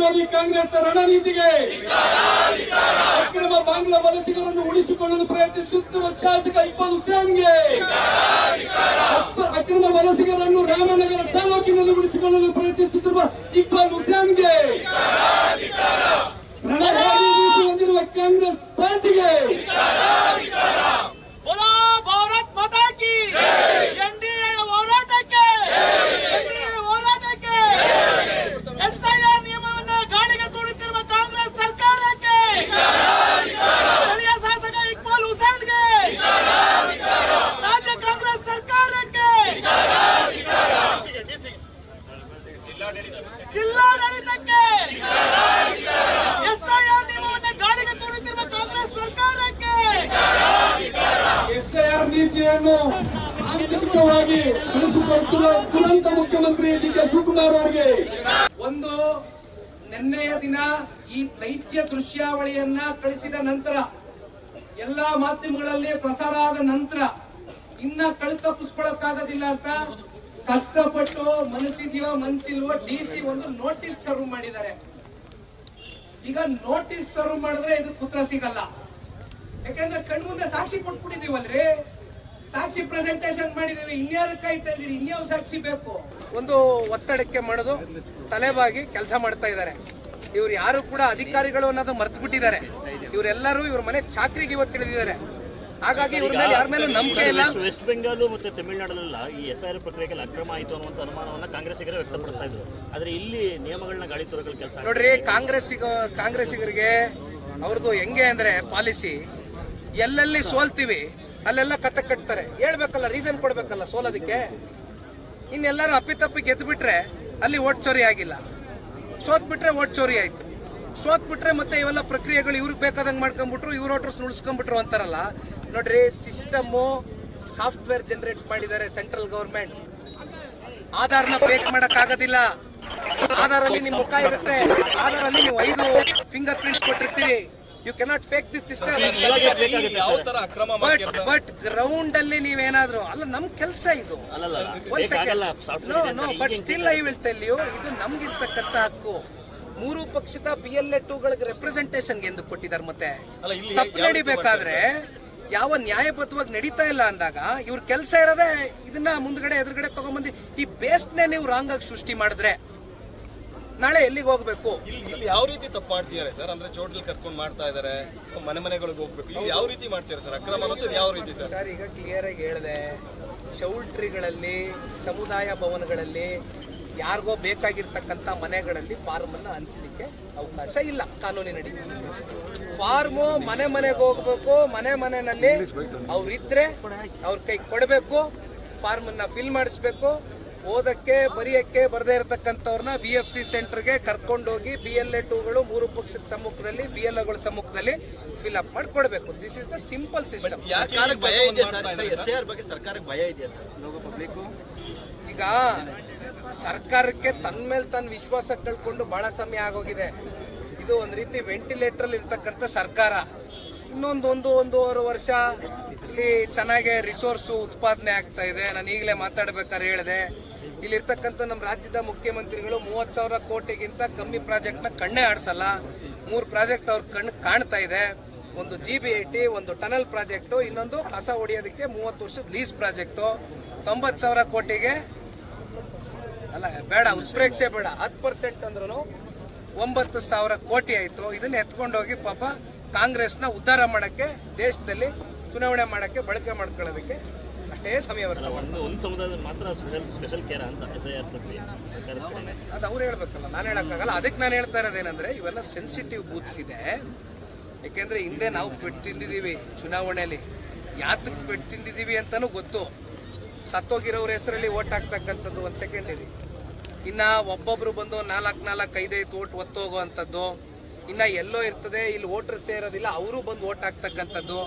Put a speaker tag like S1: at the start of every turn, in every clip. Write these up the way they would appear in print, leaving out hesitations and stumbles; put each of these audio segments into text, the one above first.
S1: ಮೋದಿ ಕಾಂಗ್ರೆಸ್ ರಣನೀತಿಗೆ, ಅಕ್ರಮ ಬಾಂಗ್ಲಾ ವಲಸಿಗರನ್ನು ಉಳಿಸಿಕೊಳ್ಳಲು ಪ್ರಯತ್ನಿಸುತ್ತಿರುವ ಶಾಸಕ ಇಕ್ಬಾಲ್ ಹುಸೇನ್ಗೆ, ಅಕ್ರಮ ವಲಸಿಗರನ್ನು ರಾಮನಗರ ತಾಲೂಕಿನಲ್ಲಿ ಉಳಿಸಿಕೊಳ್ಳಲು ಪ್ರಯತ್ನಿಸುತ್ತಿರುವ ಇಕ್ಬಾಲ್ ಹುಸೇನ್ಗೆ, ರಣಗಾಡಿ ಹೊಂದಿರುವ ಕಾಂಗ್ರೆಸ್ ಪಾರ್ಟಿಗೆ
S2: ಭಾರತ್ ಮಾತಾ ಕಿ ಎನ್ಡಿಎ ಹೋರಾಟಕ್ಕೆ ಎಸ್ಐಆರ್ ನಿಯಮವನ್ನು ಗಾಳಿಗೆ ತೂರುತ್ತಿರುವ ಕಾಂಗ್ರೆಸ್ ಸರ್ಕಾರಕ್ಕೆ, ಸ್ಥಳೀಯ ಶಾಸಕ ಇಕ್ಬಾಲ್ ಹುಸೇನ್ಗೆ, ರಾಜ್ಯ ಕಾಂಗ್ರೆಸ್ ಸರ್ಕಾರಕ್ಕೆ, ಜಿಲ್ಲಾಡಳಿತಕ್ಕೆ, ಎಸ್ಐಆರ್ ನಿಯಮವನ್ನು ಗಾಳಿಗೆ ತೂರುತ್ತಿರುವ ಕಾಂಗ್ರೆಸ್ ಸರ್ಕಾರಕ್ಕೆ,
S1: ಎಸ್ಐಆರ್ ನೀತಿಯನ್ನು ಆಂತರಿಕವಾಗಿ ಬಳಸಿಕೊಳ್ಳುತ್ತಿರುವ ದುರಂತ ಮುಖ್ಯಮಂತ್ರಿ ಡಿ.ಕೆ. ಶಿವಕುಮಾರ್ ಅವರಿಗೆ ಒಂದು ನಿನ್ನೆಯ ದಿನ ಈ ನೈಜ ದೃಶ್ಯಾವಳಿಯನ್ನ ಕಳಿಸಿದ ನಂತರ ಎಲ್ಲಾ ಮಾಧ್ಯಮಗಳಲ್ಲಿ ಪ್ರಸಾರ ಆದ ನಂತರ ಇನ್ನ ಕಳ್ತಪ್ಪಿಸ್ಕೊಳಕ್ಕಾಗೋದಿಲ್ಲ ಅಂತ ಕಷ್ಟಪಟ್ಟು ಮನಸ್ಸಿದೆಯೋ ಮನಸ್ಸಿಲ್ವೋ ಡಿಸಿ ಒಂದು ನೋಟಿಸ್ ಸರ್ವ್ ಮಾಡಿದ್ದಾರೆ. ಈಗ ನೋಟಿಸ್ ಸರ್ವ್ ಮಾಡಿದ್ರೆ ಇದು ಪುತ್ರ ಸಿಗಲ್ಲ. ಯಾಕಂದ್ರೆ ಕಣ್ಮುಂದೆ ಸಾಕ್ಷಿ ಕೊಟ್ಬಿಟ್ಟಿದೀವಲ್ರಿ, ಸಾಕ್ಷಿ ಪ್ರೆಸೆಂಟೇಶನ್ ಮಾಡಿದೀವಿ, ಇನ್ಯಾರು ಕಾಯ್ತಾ ಇದೀರಿ, ಇನ್ಯಾವ ಸಾಕ್ಷಿ ಬೇಕು? ಒಂದು ಒತ್ತಡಕ್ಕೆ ಮಾಡೋದು ತಲೆಬಾಗಿ ಕೆಲಸ ಮಾಡ್ತಾ ಇದ್ದಾರೆ. ಇವ್ರು ಯಾರು ಕೂಡ ಅಧಿಕಾರಿಗಳು ಅನ್ನೋದು ಮರ್ತು ಬಿಟ್ಟಿದ್ದಾರೆ. ಇವರೆಲ್ಲರೂ ಇವ್ರ ಮನೆ ಚಾಕ್ರಿಗೆ ಇವತ್ತು ತಿಳಿದಿದ್ದಾರೆ. ಹಾಗಾಗಿ ಇವ್ರ ಮೇಲೆ ಯಾರ ಮೇಲೆ ನಂಬಿಕೆ ಇಲ್ಲ.
S3: ವೆಸ್ಟ್ ಬೆಂಗಾಲ್ ಮತ್ತೆ ತಮಿಳುನಾಡಲ್ಲ ಈ ಎಸ್ಐಆರ್ ಪ್ರಕ್ರಿಯೆಗೆ ಅಕ್ರಮ ಆಯಿತು ಅನ್ನುವಂತ ಅನುಮಾನವನ್ನ ಕಾಂಗ್ರೆಸ್ಸಿಗರೇ ವ್ಯಕ್ತಪಡಿಸ್ತಾ ಇದ್ರು. ಆದ್ರೆ ಇಲ್ಲಿ ನಿಯಮಗಳನ್ನ ಗಾಳಿ ತೋರಕಲ್ ಕೆಲಸ
S1: ನೋಡ್ರಿ, ಕಾಂಗ್ರೆಸ್ಸಿಗರಿಗೆ ಅವ್ರದ್ದು ಹೆಂಗೆ ಅಂದ್ರೆ ಪಾಲಿಸಿ, ಎಲ್ಲೆಲ್ಲಿ ಸೋಲ್ತೀವಿ ಅಲ್ಲೆಲ್ಲ ಕತೆ ಕಟ್ತಾರೆ. ಹೇಳ್ಬೇಕಲ್ಲ, ರೀಸನ್ ಕೊಡ್ಬೇಕಲ್ಲ ಸೋಲೋದಕ್ಕೆ. ಇನ್ನೆಲ್ಲರೂ ಅಪ್ಪಿತಪ್ಪಿ ಗೆದ್ದು ಬಿಟ್ರೆ ಅಲ್ಲಿ ಓಟ್ ಚೋರಿ ಆಗಿಲ್ಲ, ಸೋತ್ ಬಿಟ್ರೆ ಓಟ್ ಚೋರಿ ಆಯ್ತು, ಸೋತ್ ಬಿಟ್ರೆ ಮತ್ತೆ ಇವೆಲ್ಲ ಪ್ರಕ್ರಿಯೆಗಳು ಇವ್ರಿಗೆ ಬೇಕಾದಂಗೆ ಮಾಡ್ಕೊಂಡ್ಬಿಟ್ರು, ಇವ್ರ ಓಟರ್ಸ್ ಉಳಿಸ್ಕೊಂಡ್ಬಿಟ್ರು ಅಂತಾರಲ್ಲ. ನೋಡ್ರಿ, ಸಿಸ್ಟಮ್ ಸಾಫ್ಟ್ವೇರ್ ಜನರೇಟ್ ಮಾಡಿದ್ದಾರೆ ಸೆಂಟ್ರಲ್ ಗವರ್ಮೆಂಟ್. ಆಧಾರ್ನ ಫೇಕ್ ಮಾಡಕ್ ಆಗೋದಿಲ್ಲ. ಆಧಾರಲ್ಲಿ ನಿಮ್ ಮುಖ ಇರುತ್ತೆ, ಆಧಾರಲ್ಲಿ ನೀವು 5 ಫಿಂಗರ್ ಪ್ರಿಂಟ್ಸ್ ಕೊಟ್ಟಿರ್ತೀರಿ. You cannot fake this system. But ground ಅಲ್ಲಿ ನೀವೇನಾದ್ರೂ ಅಲ್ಲ, ನಮ್ ಕೆಲಸ ಇದು. But still I will tell you, ಇದು ನಮ್ಗಿರ್ತಕ್ಕಂಥ ಹಕ್ಕು. 3 ಪಕ್ಷದ PLA2ಗಳಿಗೆ ರೆಪ್ರೆಸೆಂಟೇಷನ್ ಎಂದು ಕೊಟ್ಟಿದ್ದಾರೆ. ಮತ್ತೆ ತಪ್ಪು ನಡಿಬೇಕಾದ್ರೆ ಯಾವ ನ್ಯಾಯಬದ್ಧವಾಗಿ ನಡೀತಾ ಇಲ್ಲ ಅಂದಾಗ ಇವ್ರ ಕೆಲಸ ಇರೋದೇ ಇದನ್ನ ಮುಂದ್ಗಡೆ ಎದುರುಗಡೆ ತಗೊಂಡ್ಬಂದು ಈ ಬೇಸ್ನೇ ನೀವು ರಾಂಗ್ ಆಗಿ ಸೃಷ್ಟಿ ಮಾಡಿದ್ರೆ ನಾಳೆ ಎಲ್ಲಿಗೆ ಹೋಗ್ಬೇಕು?
S4: ಇಲ್ಲಿ ಯಾವ ರೀತಿ ತಪ್ಪು ಮಾಡ್ತಿದ್ದಾರೆ ಸರ್? ಅಂದ್ರೆ ಚೋಟಲ್ ಕರ್ಕೊಂಡು ಮಾಡ್ತಾ ಇದಾರೆ, ಮನೆಗಳಿಗೆ ಹೋಗ್ಬೇಕು, ಇಲ್ಲಿ ಯಾವ ರೀತಿ ಮಾಡ್ತಿದ್ದಾರೆ ಸರ್? ಅಕ್ರಮ ಅನ್ನೋದು ಯಾವ ರೀತಿ
S1: ಸರ್? ಈಗ ಕ್ಲಿಯರ್ ಆಗಿ ಹೇಳಿದೆ, ಚೌಲ್ಟ್ರಿಗಳಲ್ಲಿ, ಸಮುದಾಯ ಭವನಗಳಲ್ಲಿ, ಯಾರಿಗೋ ಬೇಕಾಗಿರ್ತಕ್ಕಂಥ ಮನೆಗಳಲ್ಲಿ ಫಾರ್ಮ್ ಅನ್ನ ಹಂಚಲಿಕ್ಕೆ ಅವಕಾಶ ಇಲ್ಲ ಕಾನೂನಿನಡಿ. ಫಾರ್ಮು ಮನೆಗೆ ಹೋಗ್ಬೇಕು, ಮನೆಯಲ್ಲಿ ಅವ್ರಿದ್ರೆ ಅವ್ರ ಕೈ ಕೊಡಬೇಕು, ಫಾರ್ಮ್ ಅನ್ನ ಫಿಲ್ ಮಾಡಿಸ್ಬೇಕು. ಓದಕ್ಕೆ ಬರೆಯಕ್ಕೆ ಬರದೇ ಇರತಕ್ಕಂಥವ್ರನ್ನ BFC ಸೆಂಟರ್ಗೆ ಕರ್ಕೊಂಡೋಗಿ PLA2ಗಳು 3 ಪಕ್ಷದ ಸಮ್ಮುಖದಲ್ಲಿ, BLOಗಳ ಸಮ್ಮುಖದಲ್ಲಿ ಫಿಲ್ ಅಪ್ ಮಾಡಿ ಕೊಡಬೇಕು. This is the simple system. ಈಗ ಸರ್ಕಾರಕ್ಕೆ ತನ್ನ ಮೇಲೆ ತನ್ನ ವಿಶ್ವಾಸ ಕಳ್ಕೊಂಡು ಬಹಳ ಸಮಯ ಆಗೋಗಿದೆ. ಇದು ಒಂದ್ ರೀತಿ ವೆಂಟಿಲೇಟರ್ ಅಲ್ಲಿ ಇರ್ತಕ್ಕಂಥ ಸರ್ಕಾರ. ಒಂದೂವರೆ ವರ್ಷ ಇಲ್ಲಿ ಚೆನ್ನಾಗಿ ರಿಸೋರ್ಸ್ ಉತ್ಪಾದನೆ ಆಗ್ತಾ ಇದೆ. ನಾನು ಈಗಲೇ ಮಾತಾಡ್ಬೇಕಾದ್ರೆ ಹೇಳಿದೆ, ಇಲ್ಲಿರ್ತಕ್ಕಂಥ ನಮ್ಮ ರಾಜ್ಯದ ಮುಖ್ಯಮಂತ್ರಿಗಳು 30,000 ಕೋಟಿಗಿಂತ ಕಮ್ಮಿ ಪ್ರಾಜೆಕ್ಟ್ ನ ಕಣ್ಣೇ ಆಡಿಸಲ್ಲ. 3 ಪ್ರಾಜೆಕ್ಟ್ ಅವ್ರ ಕಣ್ಣು ಕಾಣ್ತಾ ಇದೆ. ಒಂದು GBIT, ಒಂದು ಟನಲ್ ಪ್ರಾಜೆಕ್ಟ್, ಇನ್ನೊಂದು ಕಸ ಹೊಡೆಯೋದಕ್ಕೆ 30 ವರ್ಷದ ಲೀಸ್ ಪ್ರಾಜೆಕ್ಟ್. 90,000 ಕೋಟಿಗೆ ಅಲ್ಲ, ಬೇಡ ಉತ್ಪ್ರೇಕ್ಷೆ ಬೇಡ, 10% ಅಂದ್ರೂ 9,000 ಕೋಟಿ ಆಯ್ತು. ಇದನ್ನ ಎತ್ಕೊಂಡೋಗಿ ಪಾಪ ಕಾಂಗ್ರೆಸ್ನ ಉದ್ಧಾರ ಮಾಡಕ್ಕೆ, ದೇಶದಲ್ಲಿ ಚುನಾವಣೆ ಮಾಡಕ್ಕೆ ಬಳಕೆ ಮಾಡ್ಕೊಳ್ಳೋದಕ್ಕೆ ಅಷ್ಟೇ ಸಮಯ ಬರ್ತದೆ.
S3: ಒಂದು ಸಮುದಾಯದಲ್ಲಿ ಮಾತ್ರ ಸ್ಪೆಷಲ್ ಕೇರ್ ಅಂತ ಎಸ್ಐಆರ್ ಪ್ರಕ್ರಿಯೆ
S1: ಅದು ಅವ್ರು ಹೇಳ್ಬೇಕಲ್ಲ, ನಾನು ಹೇಳಕ್ಕಾಗಲ್ಲ. ಅದಕ್ಕೆ ನಾನು ಹೇಳ್ತಾ ಇರೋದೇನಂದ್ರೆ, ಇವೆಲ್ಲ ಸೆನ್ಸಿಟಿವ್ ಬೂತ್ಸ್ ಇದೆ. ಯಾಕೆಂದ್ರೆ ಹಿಂದೆ ನಾವು ಪೆಟ್ಟು ತಿಂದಿದ್ದೀವಿ ಚುನಾವಣೆಯಲ್ಲಿ. ಯಾತಕ್ಕೆ ಪೆಟ್ಟು ತಿಂದಿದ್ದೀವಿ ಅಂತಾನೂ ಗೊತ್ತು. ಸತ್ತೋಗಿರೋರ ಹೆಸರಲ್ಲಿ ಓಟ್ ಹಾಕ್ತಕ್ಕಂಥದ್ದು ಒಂದು ಸೆಕೆಂಡರಿ. ಇನ್ನ ಒಬ್ಬೊಬ್ರು ಬಂದು 4-5 ಓಟ್ ಒತ್ತೋಗುವಂಥದ್ದು, ಇನ್ನ ಎಲ್ಲೋ ಇರ್ತದೆ, ಇಲ್ಲಿ ವೋಟರ್ ಸೇರೋದಿಲ್ಲ, ಅವರು ಬಂದು ಓಟ್ ಹಾಕ್ತಕ್ಕಂಥದ್ದು.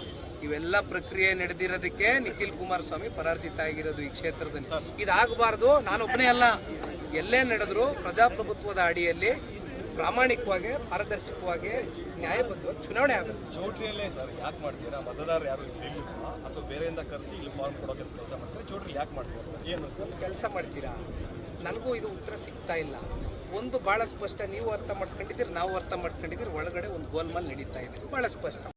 S1: ಇವೆಲ್ಲ ಪ್ರಕ್ರಿಯೆ ನಡೆದಿರೋದಕ್ಕೆ ನಿಖಿಲ್ ಕುಮಾರಸ್ವಾಮಿ ಪರಾಜಿತ ಆಗಿರೋದು ಈ ಕ್ಷೇತ್ರದಲ್ಲಿ. ಇದಾಗಬಾರ್ದು. ನಾನೊಬ್ಬನೇ ಅಲ್ಲ, ಎಲ್ಲೇ ನಡೆದ್ರು ಪ್ರಜಾಪ್ರಭುತ್ವದ ಅಡಿಯಲ್ಲಿ ಪ್ರಾಮಾಣಿಕವಾಗಿ, ಪಾರದರ್ಶಕವಾಗಿ, ನ್ಯಾಯಬದ್ಧವಾಗಿ ಚುನಾವಣೆ ಆಗುತ್ತೆ.
S4: ಚೌಟ್ರಿಯಲ್ಲೇ ಸರ್ ಯಾಕೆ ಮಾಡ್ತೀರಾ? ಮತದಾರರು ಯಾರು ಇಲ್ಲಿ ಅಥವಾ ಬೇರೆಯಿಂದ ಕರೆಸಿ ಇಲ್ಲಿ ಫಾರ್ಮ್ ಕೊಡೋಕೆ ಕೆಲಸ ಮಾಡ್ತಾರೆ. ಚೌಟ್ರಿ ಯಾಕೆ ಮಾಡ್ತೀರಾ ಸರ್? ಏನು ಸರ್
S1: ಕೆಲಸ ಮಾಡ್ತೀರಾ? ನನಗೂ ಇದು ಉತ್ತರ ಸಿಗ್ತಾ ಇಲ್ಲ. ಒಂದು ಭಾಳ ಸ್ಪಷ್ಟ, ನೀವು ಅರ್ಥ ಮಾಡ್ಕೊಂಡಿದ್ದೀರಿ, ನಾವು ಅರ್ಥ ಮಾಡ್ಕೊಂಡಿದ್ದೀರಿ, ಒಳಗಡೆ ಒಂದು ಗೋಲ್ಮಾಲ್ ನಡೀತಾ ಇದೆ, ಭಾಳ ಸ್ಪಷ್ಟ.